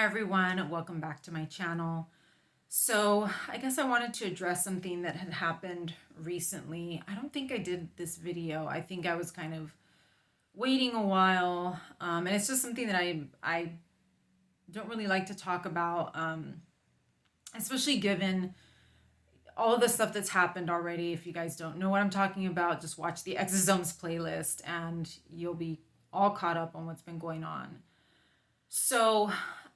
Hi everyone, welcome back to my channel. So I guess I wanted to address something that had happened recently. I don't think I did this video. I think I was kind of waiting a while, and it's just something that I don't really like to talk about, especially given all of the stuff that's happened already. If you guys don't know what I'm talking about, just watch the exosomes playlist and you'll be all caught up on what's been going on. So,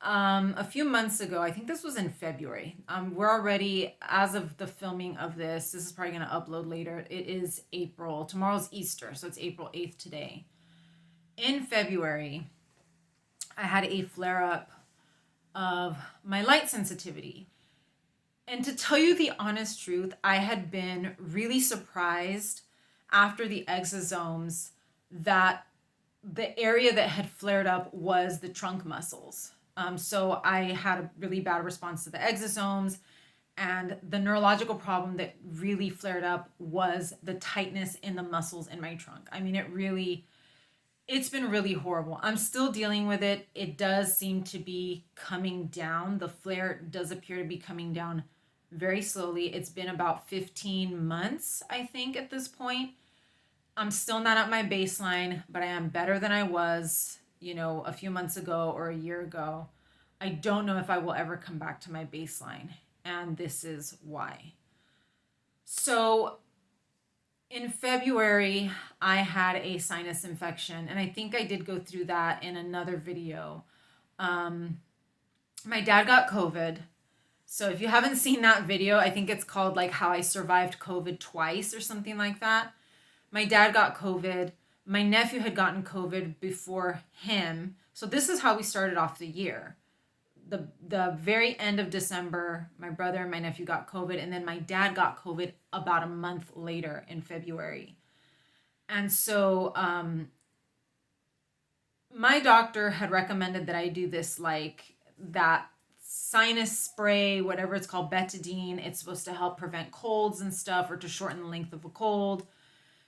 a few months ago, I think this was in February. We're already, as of the filming of this is probably going to upload later. It is April. Tomorrow's Easter, so it's April 8th today. In February, I had a flare up of my light sensitivity. And to tell you the honest truth, I had been really surprised after the exosomes that the area that had flared up was the trunk muscles. So I had a really bad response to the exosomes, and the neurological problem that really flared up was the tightness in the muscles in my trunk. I mean, it's been really horrible. I'm still dealing with it. It does seem to be coming down. The flare does appear to be coming down very slowly. It's been about 15 months, I think, at this point. I'm still not at my baseline, but I am better than I was, a few months ago or a year ago. I don't know if I will ever come back to my baseline, and this is why. So, in February, I had a sinus infection, and I think I did go through that in another video. My dad got COVID. So, if you haven't seen that video, I think it's called like How I Survived COVID Twice or something like that. My dad got COVID. My nephew had gotten COVID before him. So this is how we started off the year. The very end of December, my brother and my nephew got COVID, and then my dad got COVID about a month later in February. And so my doctor had recommended that I do this, like that sinus spray, whatever it's called, betadine. It's supposed to help prevent colds and stuff, or to shorten the length of a cold.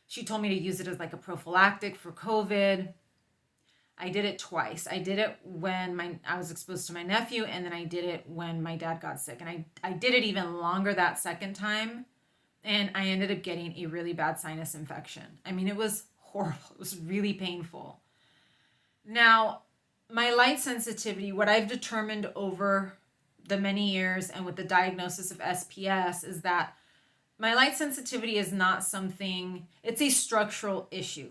She told me to use it as like a prophylactic for COVID. I did it twice. I did it when I was exposed to my nephew, and then I did it when my dad got sick. And I did it even longer that second time, and I ended up getting a really bad sinus infection. I mean, it was horrible. It was really painful. Now, my light sensitivity, what I've determined over the many years and with the diagnosis of SPS, is that my light sensitivity is not something, it's a structural issue.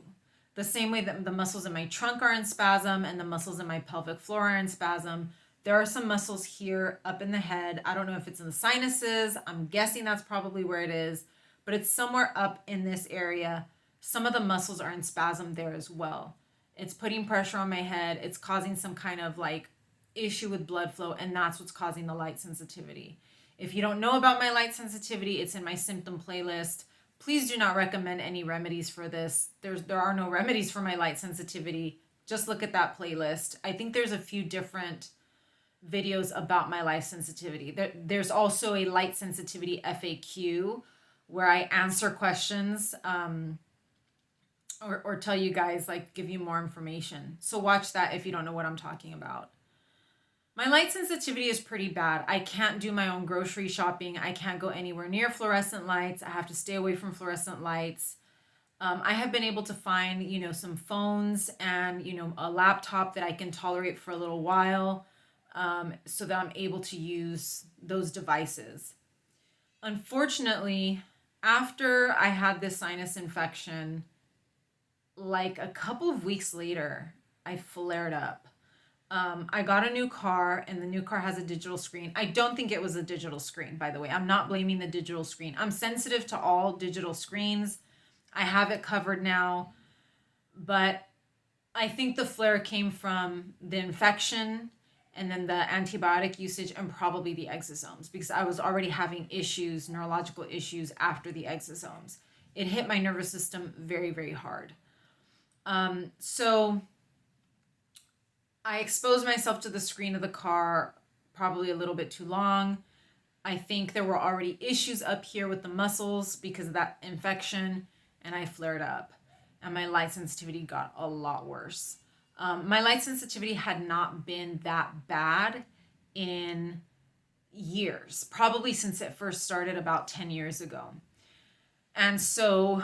The same way that the muscles in my trunk are in spasm and the muscles in my pelvic floor are in spasm, there are some muscles here up in the head. I don't know if it's in the sinuses. I'm guessing that's probably where it is, but it's somewhere up in this area. Some of the muscles are in spasm there as well. It's putting pressure on my head. It's causing some kind of like issue with blood flow, and that's what's causing the light sensitivity. If you don't know about my light sensitivity, it's in my symptom playlist. Please do not recommend any remedies for this. There are no remedies for my light sensitivity. Just look at that playlist. I think there's a few different videos about my light sensitivity. There's also a light sensitivity FAQ where I answer questions or tell you guys, like, give you more information. So watch that if you don't know what I'm talking about. My light sensitivity is pretty bad. I can't do my own grocery shopping. I can't go anywhere near fluorescent lights. I have to stay away from fluorescent lights. I have been able to find, some phones and, a laptop that I can tolerate for a little while, so that I'm able to use those devices. Unfortunately, after I had this sinus infection, like a couple of weeks later, I flared up. I got a new car, and the new car has a digital screen. I don't think it was a digital screen, by the way. I'm not blaming the digital screen. I'm sensitive to all digital screens. I have it covered now, but I think the flare came from the infection and then the antibiotic usage and probably the exosomes, because I was already having issues, neurological issues after the exosomes. It hit my nervous system very, very hard. So I exposed myself to the screen of the car probably a little bit too long. I think there were already issues up here with the muscles because of that infection, and I flared up. And my light sensitivity got a lot worse. My light sensitivity had not been that bad in years, probably since it first started about 10 years ago. And so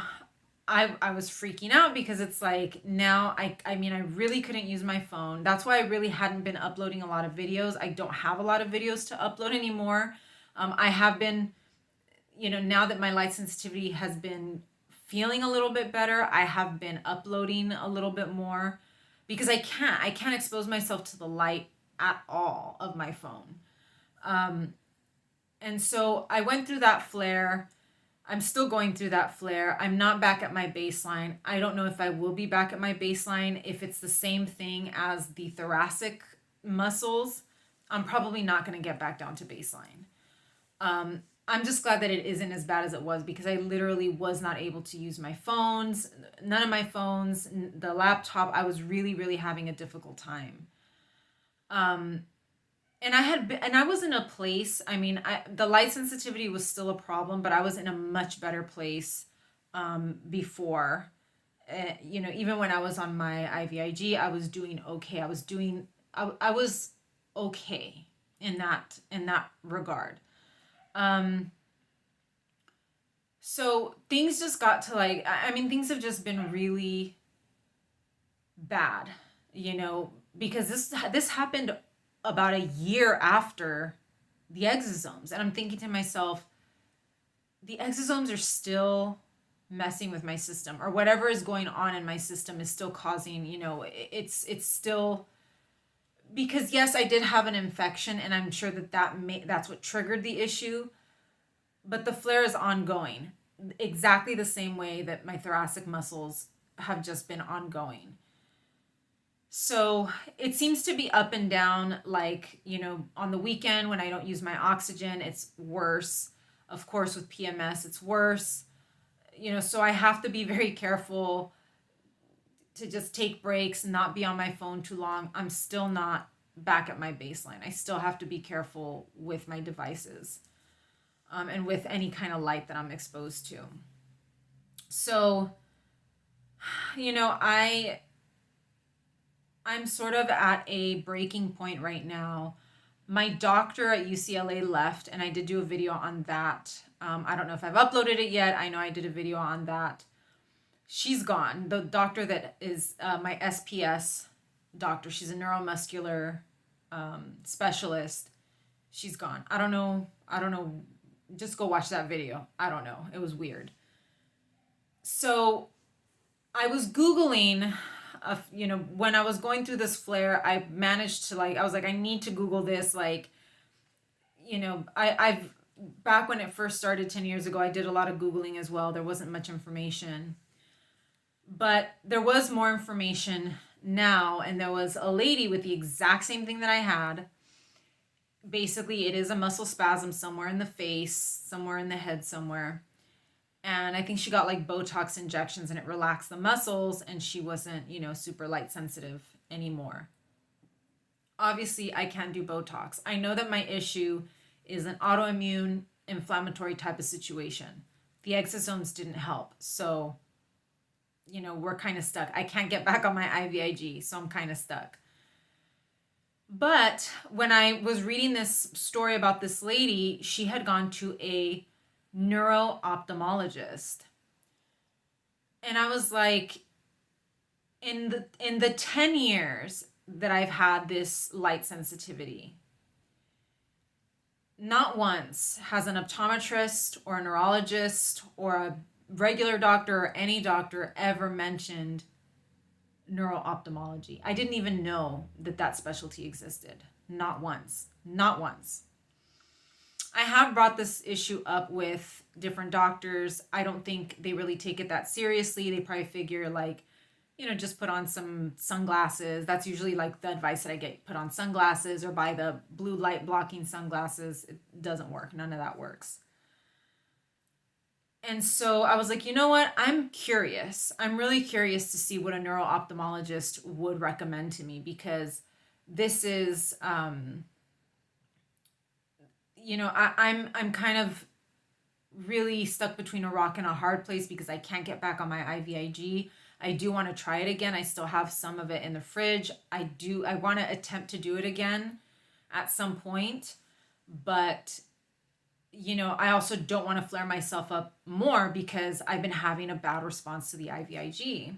I was freaking out because it's like now I mean I really couldn't use my phone. That's why I really hadn't been uploading a lot of videos. I don't have a lot of videos to upload anymore. I have been, now that my light sensitivity has been feeling a little bit better, I have been uploading a little bit more because I can't expose myself to the light at all of my phone. And so I went through that flare. I'm still going through that flare. I'm not back at my baseline. I don't know if I will be back at my baseline. If it's the same thing as the thoracic muscles, I'm probably not going to get back down to baseline. I'm just glad that it isn't as bad as it was because I literally was not able to use my phones, none of my phones, the laptop. I was really, really having a difficult time. And I was in a place, I mean, the light sensitivity was still a problem, but I was in a much better place before. Even when I was on my IVIG, I was doing okay. I was okay in that regard. So things just got to things have just been really bad, because this happened about a year after the exosomes. And I'm thinking to myself, the exosomes are still messing with my system, or whatever is going on in my system is still causing, it's still, because yes, I did have an infection and I'm sure that's what triggered the issue, but the flare is ongoing exactly the same way that my thoracic muscles have just been ongoing. So it seems to be up and down, on the weekend when I don't use my oxygen, it's worse. Of course, with PMS, it's worse. So I have to be very careful to just take breaks, not be on my phone too long. I'm still not back at my baseline. I still have to be careful with my devices, and with any kind of light that I'm exposed to. So, I'm sort of at a breaking point right now. My doctor at UCLA left, and I did do a video on that. I don't know if I've uploaded it yet. I know I did a video on that. She's gone. The doctor that is my SPS doctor, she's a neuromuscular specialist. She's gone. I don't know. Just go watch that video. I don't know. It was weird. So I was Googling, when I was going through this flare, I managed to I was like, I need to Google this. I've back when it first started 10 years ago, I did a lot of Googling as well. There wasn't much information, but there was more information now. And there was a lady with the exact same thing that I had. Basically, it is a muscle spasm somewhere in the face, somewhere in the head, somewhere. And I think she got Botox injections and it relaxed the muscles, and she wasn't, super light sensitive anymore. Obviously, I can't do Botox. I know that my issue is an autoimmune inflammatory type of situation. The exosomes didn't help. So, we're kind of stuck. I can't get back on my IVIG, so I'm kind of stuck. But when I was reading this story about this lady, she had gone to a neuro-ophthalmologist. And I was like, in the 10 years that I've had this light sensitivity, not once has an optometrist or a neurologist or a regular doctor or any doctor ever mentioned neuro-ophthalmology. I didn't even know that specialty existed. Not once. Not once. I have brought this issue up with different doctors. I don't think they really take it that seriously. They probably figure just put on some sunglasses. That's usually the advice that I get. Put on sunglasses or buy the blue light blocking sunglasses. It doesn't work. None of that works. And so I was like, you know what? I'm curious. I'm really curious to see what a neuro-ophthalmologist would recommend to me, because this is, I'm kind of really stuck between a rock and a hard place because I can't get back on my IVIG. I do want to try it again. I still have some of it in the fridge. I want to attempt to do it again. at some point. But, I also don't want to flare myself up more because I've been having a bad response to the IVIG.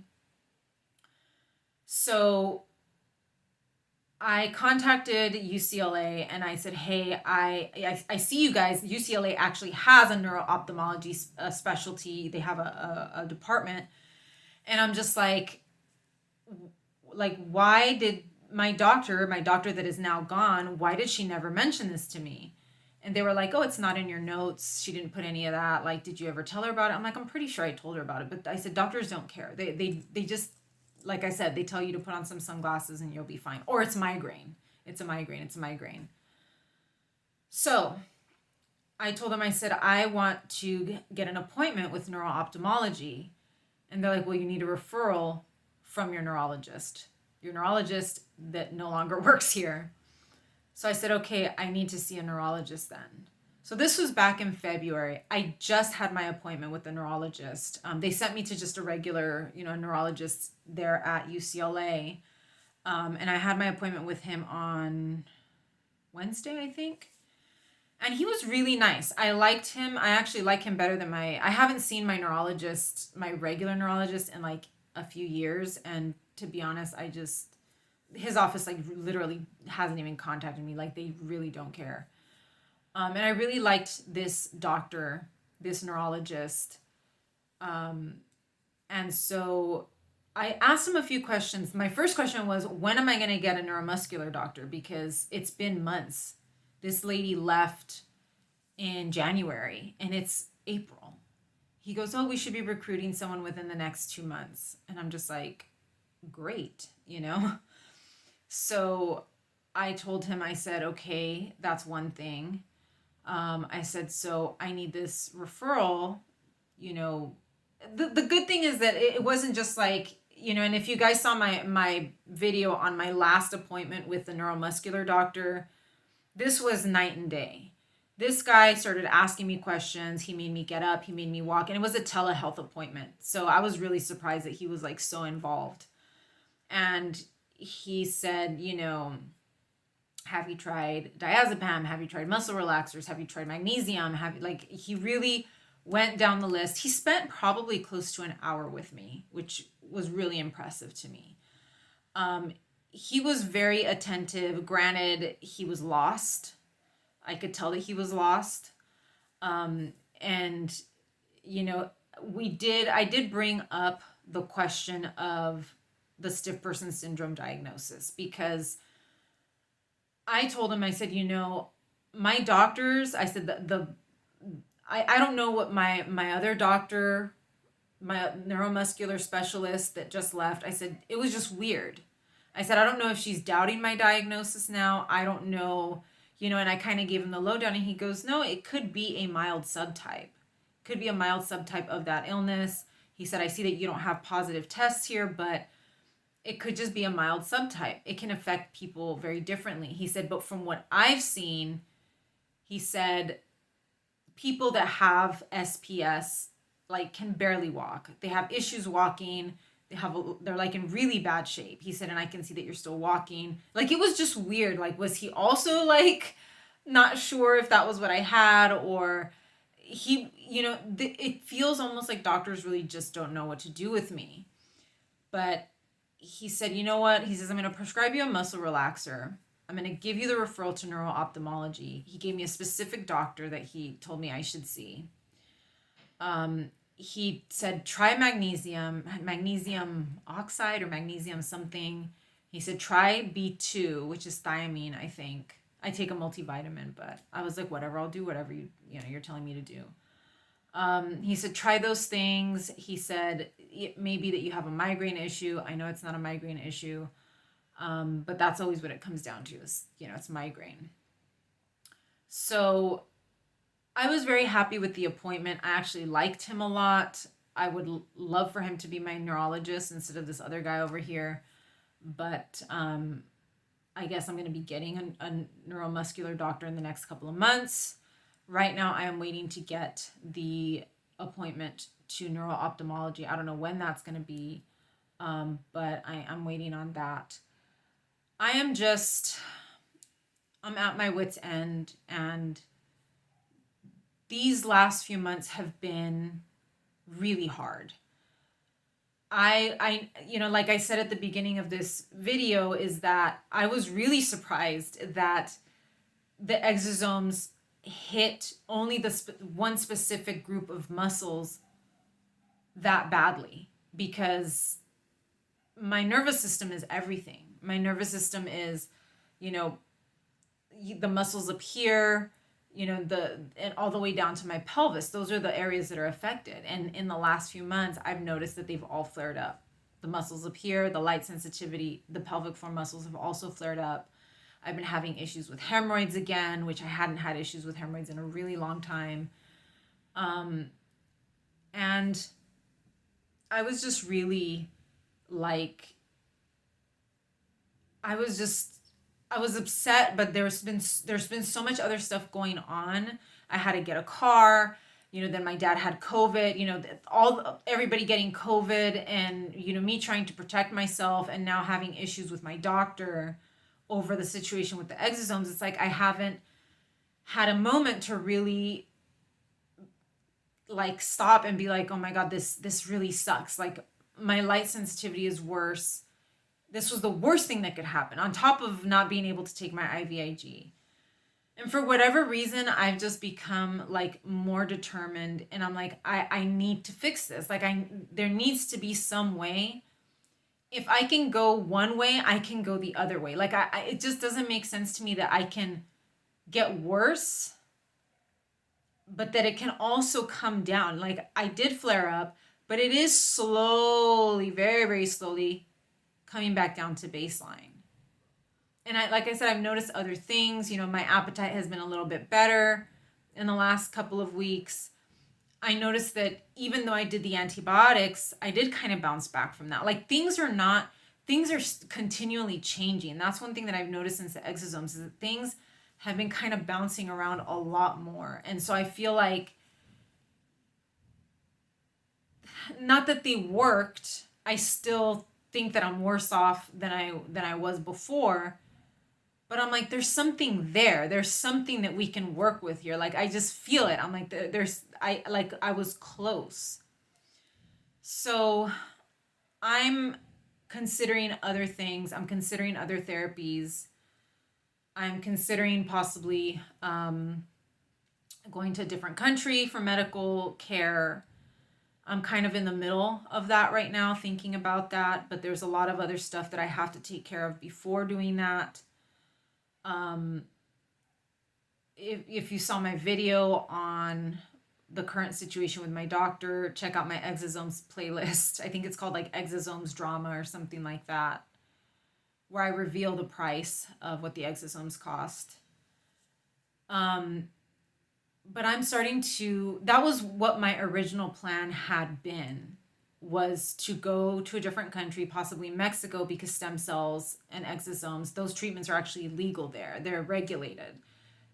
So I contacted UCLA and I said, hey, I see you guys. UCLA actually has a neuro-ophthalmology specialty. They have a department. And I'm just like, why did my doctor that is now gone, why did she never mention this to me? And they were like, oh, it's not in your notes. She didn't put any of that. Like, did you ever tell her about it? I'm like, I'm pretty sure I told her about it. But I said, doctors don't care. They just, like I said, they tell you to put on some sunglasses and you'll be fine. Or it's migraine. It's a migraine. It's a migraine. So I told them, I said, I want to get an appointment with neuro-ophthalmology. And they're like, well, you need a referral from your neurologist that no longer works here. So I said, okay, I need to see a neurologist then. So this was back in February. I just had my appointment with the neurologist. They sent me to just a regular, neurologist there at UCLA. And I had my appointment with him on Wednesday, I think. And he was really nice. I liked him. I actually like him better than I haven't seen my regular neurologist in like a few years. And to be honest, his office like literally hasn't even contacted me. Like they really don't care. And I really liked this doctor, this neurologist. And so I asked him a few questions. My first question was, when am I going to get a neuromuscular doctor? Because it's been months. This lady left in January and it's April. He goes, oh, we should be recruiting someone within the next 2 months. And I'm just like, great, So I told him, I said, okay, that's one thing. I said, so I need this referral, the good thing is that it wasn't just like, and if you guys saw my video on my last appointment with the neuromuscular doctor, this was night and day. This guy started asking me questions. He made me get up. He made me walk. And it was a telehealth appointment. So I was really surprised that he was like so involved. And he said, have you tried diazepam? Have you tried muscle relaxers? Have you tried magnesium? He really went down the list. He spent probably close to an hour with me, which was really impressive to me. He was very attentive. Granted, he was lost. I could tell that he was lost. And, I did bring up the question of the stiff person syndrome diagnosis because I told him, I said, my doctors, I said, I don't know what my other doctor, my neuromuscular specialist that just left, I said, it was just weird. I said, I don't know if she's doubting my diagnosis now. I don't know, and I kind of gave him the lowdown and he goes, no, it could be a mild subtype. Could be a mild subtype of that illness. He said, I see that you don't have positive tests here, but it could just be a mild subtype. It can affect people very differently. He said, but from what I've seen, he said, people that have SPS can barely walk. They have issues walking. They're like in really bad shape. He said, and I can see that you're still walking. It was just weird. Was he also not sure if that was what I had, or he, it feels almost like doctors really just don't know what to do with me. But he said, you know what? He says, I'm going to prescribe you a muscle relaxer. I'm going to give you the referral to neuro-ophthalmology. He gave me a specific doctor that he told me I should see. He said, try magnesium oxide or magnesium something. He said, try B2, which is thiamine, I think. I take a multivitamin, but I was like, whatever, I'll do whatever you're telling me to do. He said, try those things. He said, it may be that you have a migraine issue. I know it's not a migraine issue. But that's always what it comes down to is, it's migraine. So I was very happy with the appointment. I actually liked him a lot. I would love for him to be my neurologist instead of this other guy over here. But I guess I'm going to be getting a neuromuscular doctor in the next couple of months. Right now, I am waiting to get the appointment to neuro-ophthalmology. I don't know when that's going to be, but I'm waiting on that. I am just I'm at my wit's end, and these last few months have been really hard. Like I said at the beginning of this video, is that I was really surprised that the exosomes hit only the one specific group of muscles that badly, because my nervous system is everything. My nervous system is, you know, the muscles up here, and all the way down to my pelvis. Those are the areas that are affected. And in the last few months, I've noticed that they've all flared up. The muscles up here, the light sensitivity, the pelvic floor muscles have also flared up. I've been having issues with hemorrhoids again, which I hadn't had issues with hemorrhoids in a really long time. And I was just really like, I was upset, but there's been so much other stuff going on. I had to get a car, then my dad had COVID, everybody getting COVID, and me trying to protect myself, and now having issues with my doctor over the situation with the exosomes. It's like I haven't had a moment to really like stop and be like, oh my god, this really sucks. Like, my light sensitivity is worse. This was the worst thing that could happen, on top of not being able to take my IVIG. And for whatever reason, I've just become like more determined, and I'm like, I need to fix this. Like, there needs to be some way. If I can go one way, I can go the other way. Like, it just doesn't make sense to me that I can get worse, but that it can also come down. Like, I did flare up, but it is slowly, very, very slowly coming back down to baseline. And like I said, I've noticed other things. My appetite has been a little bit better in the last couple of weeks. I noticed that even though I did the antibiotics, I did kind of bounce back from that. Like, things are continually changing. That's one thing that I've noticed since the exosomes, is that things have been kind of bouncing around a lot more. And so I feel like, not that they worked, I still think that I'm worse off than I was before. But I'm like, there's something there. There's something that we can work with here. Like, I just feel it. I'm like, I was close. So I'm considering other things. I'm considering other therapies. I'm considering possibly going to a different country for medical care. I'm kind of in the middle of that right now, thinking about that. But there's a lot of other stuff that I have to take care of before doing that. If you saw my video on the current situation with my doctor, check out my exosomes playlist. I think it's called like Exosomes Drama or something like that, where I reveal the price of what the exosomes cost. But I'm starting to, that was what my original plan had been, was to go to a different country, possibly Mexico, because stem cells and exosomes, those treatments are actually legal there. They're regulated.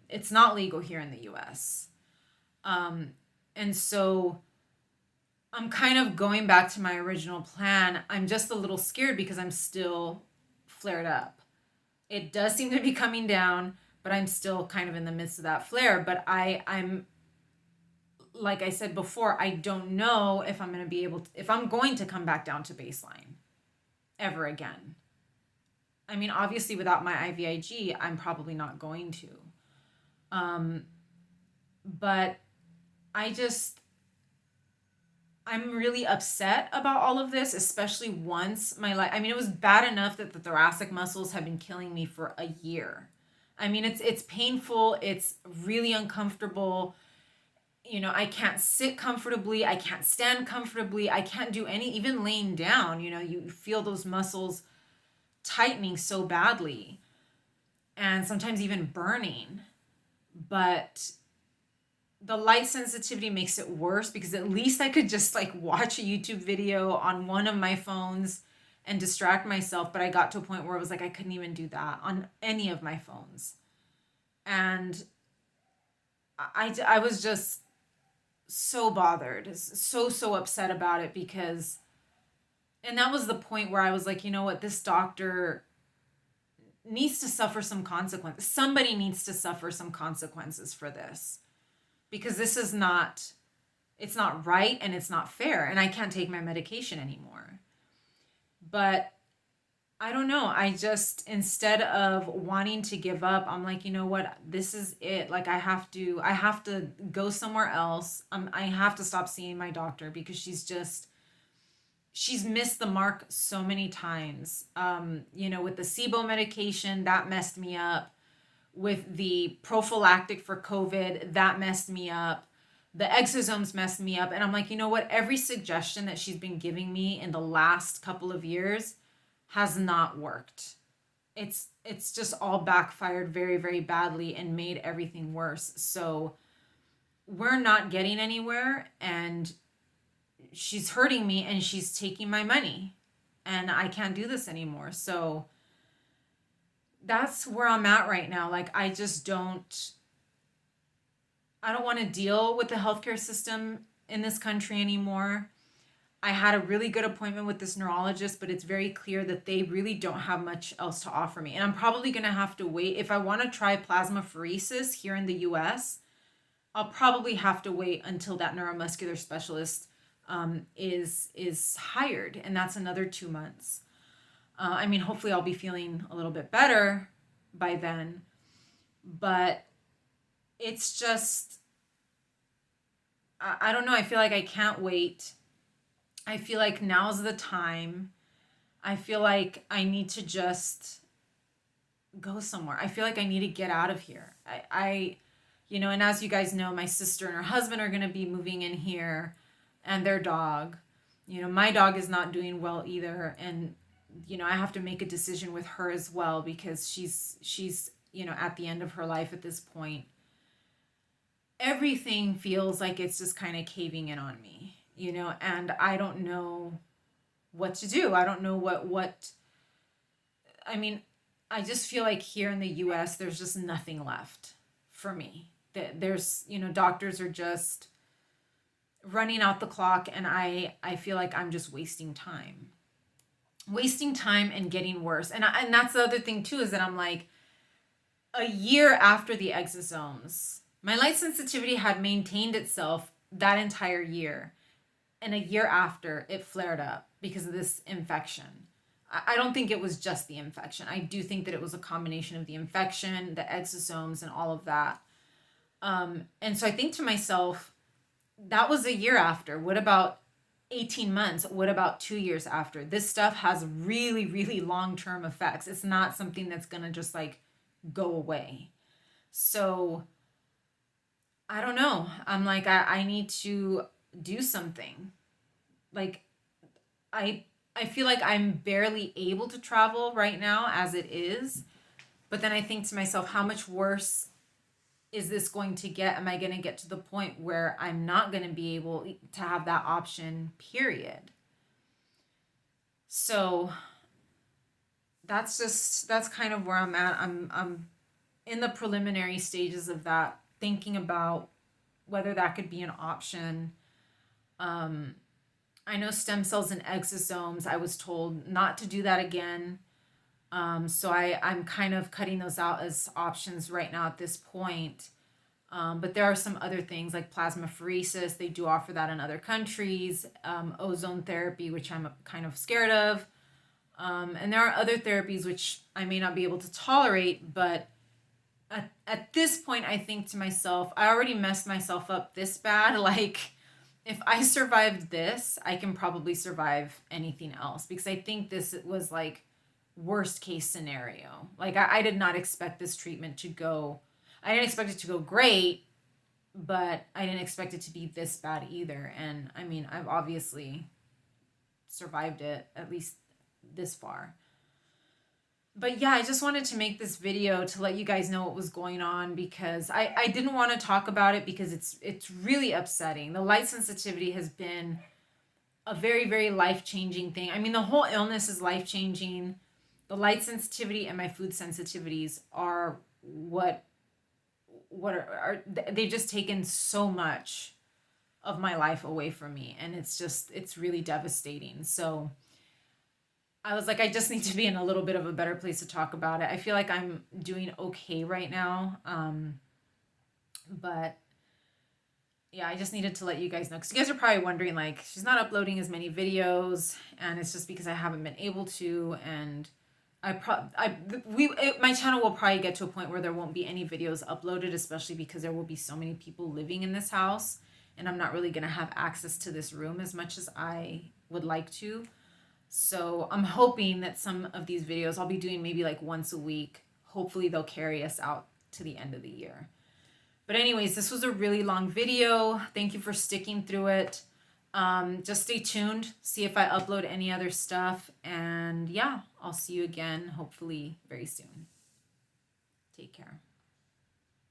It's not legal here in the US. And so I'm kind of going back to my original plan. I'm just a little scared because I'm still flared up. It does seem to be coming down, but I'm still kind of in the midst of that flare. But I'm, like I said before, I don't know if I'm going to be able to, if I'm going to come back down to baseline ever again. I mean, obviously without my IVIG, I'm probably not going to. But I'm really upset about all of this, especially once my life, I mean, it was bad enough that the thoracic muscles have been killing me for a year. I mean, it's painful. It's really uncomfortable. I can't sit comfortably. I can't stand comfortably. I can't do even laying down, you feel those muscles tightening so badly, and sometimes even burning. But the light sensitivity makes it worse, because at least I could just like watch a YouTube video on one of my phones and distract myself. But I got to a point where it was like I couldn't even do that on any of my phones. And I was just so bothered, so upset about it, because, and that was the point where I was like, you know what, this doctor needs to suffer some consequences. Somebody needs to suffer some consequences for this, because this is not, it's not right and it's not fair, and I can't take my medication anymore. But I don't know. I just, instead of wanting to give up, I'm like, you know what? This is it. Like I have to go somewhere else. I have to stop seeing my doctor, because she's missed the mark so many times. With the SIBO medication, that messed me up. With the prophylactic for COVID, that messed me up. The exosomes messed me up. And I'm like, you know what? Every suggestion that she's been giving me in the last couple of years has not worked. It's just all backfired very, very badly and made everything worse. So we're not getting anywhere, and she's hurting me, and she's taking my money, and I can't do this anymore. So that's where I'm at right now. Like I don't want to deal with the healthcare system in this country anymore. I had a really good appointment with this neurologist, but it's very clear that they really don't have much else to offer me. And I'm probably going to have to wait. If I want to try plasmapheresis here in the US, I'll probably have to wait until that neuromuscular specialist is hired. And that's another 2 months. Hopefully I'll be feeling a little bit better by then. But it's just, I don't know. I feel like I can't wait. I feel like now's the time. I feel like I need to just go somewhere. I feel like I need to get out of here. And as you guys know, my sister and her husband are going to be moving in here, and their dog. My dog is not doing well either. And, I have to make a decision with her as well, because she's, at the end of her life at this point. Everything feels like it's just kind of caving in on me. And I don't know what to do. I don't know I just feel like here in the US, there's just nothing left for me. There's, doctors are just running out the clock, and I feel like I'm just wasting time and getting worse. And that's the other thing too, is that I'm like, a year after the exosomes, my light sensitivity had maintained itself that entire year. And a year after, it flared up because of this infection. I don't think it was just the infection. I do think that it was a combination of the infection, the exosomes, and all of that. And so I think to myself, that was a year after. What about 18 months? What about 2 years after? This stuff has really, really long-term effects. It's not something that's going to just like go away. So I don't know. I'm like, I need to do something. Like I feel like I'm barely able to travel right now as it is. But then I think to myself, how much worse is this going to get? Am I going to get to the point where I'm not going to be able to have that option, period? So that's kind of where I'm at. I'm in the preliminary stages of that, thinking about whether that could be an option. I know stem cells and exosomes, I was told not to do that again. So I'm kind of cutting those out as options right now at this point. But there are some other things like plasmapheresis. They do offer that in other countries. Ozone therapy, which I'm kind of scared of. And there are other therapies which I may not be able to tolerate, but at this point, I think to myself, I already messed myself up this bad. Like, if I survived this, I can probably survive anything else, because I think this was like worst case scenario. Like, I did not expect this treatment to go, I didn't expect it to go great, but I didn't expect it to be this bad either. And I've obviously survived it, at least this far. But yeah, I just wanted to make this video to let you guys know what was going on, because I didn't want to talk about it because it's really upsetting. The light sensitivity has been a very, very life-changing thing. The whole illness is life-changing. The light sensitivity and my food sensitivities are what are they've just taken so much of my life away from me, and it's really devastating. So I was like, I just need to be in a little bit of a better place to talk about it. I feel like I'm doing okay right now. But yeah, I just needed to let you guys know because you guys are probably wondering, like, she's not uploading as many videos, and it's just because I haven't been able to. And my channel will probably get to a point where there won't be any videos uploaded, especially because there will be so many people living in this house, and I'm not really gonna have access to this room as much as I would like to. So I'm hoping that some of these videos I'll be doing maybe like once a week. Hopefully they'll carry us out to the end of the year. But anyways, this was a really long video. Thank you for sticking through it. Just stay tuned, see if I upload any other stuff. And yeah, I'll see you again, hopefully very soon. Take care.